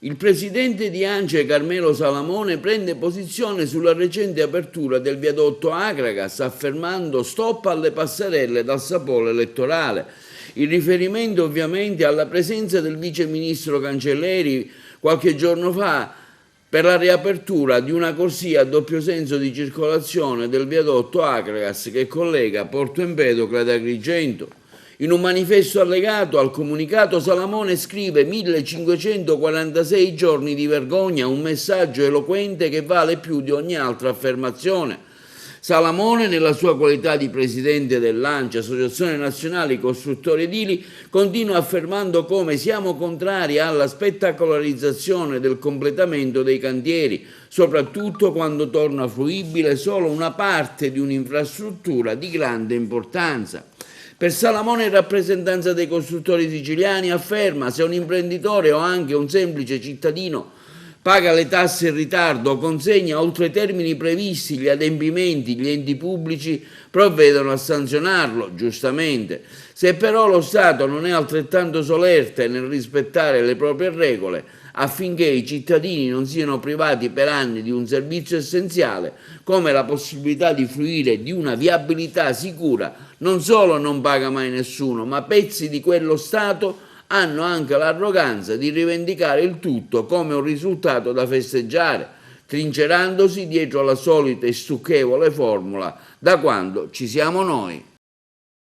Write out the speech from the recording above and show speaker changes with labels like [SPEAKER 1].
[SPEAKER 1] Il presidente di ANCE Carmelo Salamone prende posizione sulla recente apertura del viadotto Akragas, affermando stop alle passerelle dal sapore elettorale. Il riferimento ovviamente alla presenza del vice ministro Cancelleri qualche giorno fa per la riapertura di una corsia a doppio senso di circolazione del viadotto Akragas che collega Porto Empedocle ad Agrigento. In un manifesto allegato al comunicato Salamone scrive 1546 giorni di vergogna, un messaggio eloquente che vale più di ogni altra affermazione. Salamone, nella sua qualità di presidente dell'ANCE, Associazione Nazionale Costruttori Edili, continua affermando come siamo contrari alla spettacolarizzazione del completamento dei cantieri, soprattutto quando torna fruibile solo una parte di un'infrastruttura di grande importanza. Per Salamone, in rappresentanza dei costruttori siciliani, afferma: se un imprenditore o anche un semplice cittadino paga le tasse in ritardo o consegna oltre i termini previsti gli adempimenti, gli enti pubblici provvedono a sanzionarlo, giustamente. Se però lo Stato non è altrettanto solerte nel rispettare le proprie regole, affinché i cittadini non siano privati per anni di un servizio essenziale, come la possibilità di fruire di una viabilità sicura, non solo non paga mai nessuno, ma pezzi di quello Stato hanno anche l'arroganza di rivendicare il tutto come un risultato da festeggiare, trincerandosi dietro la solita e stucchevole formula da quando ci siamo noi.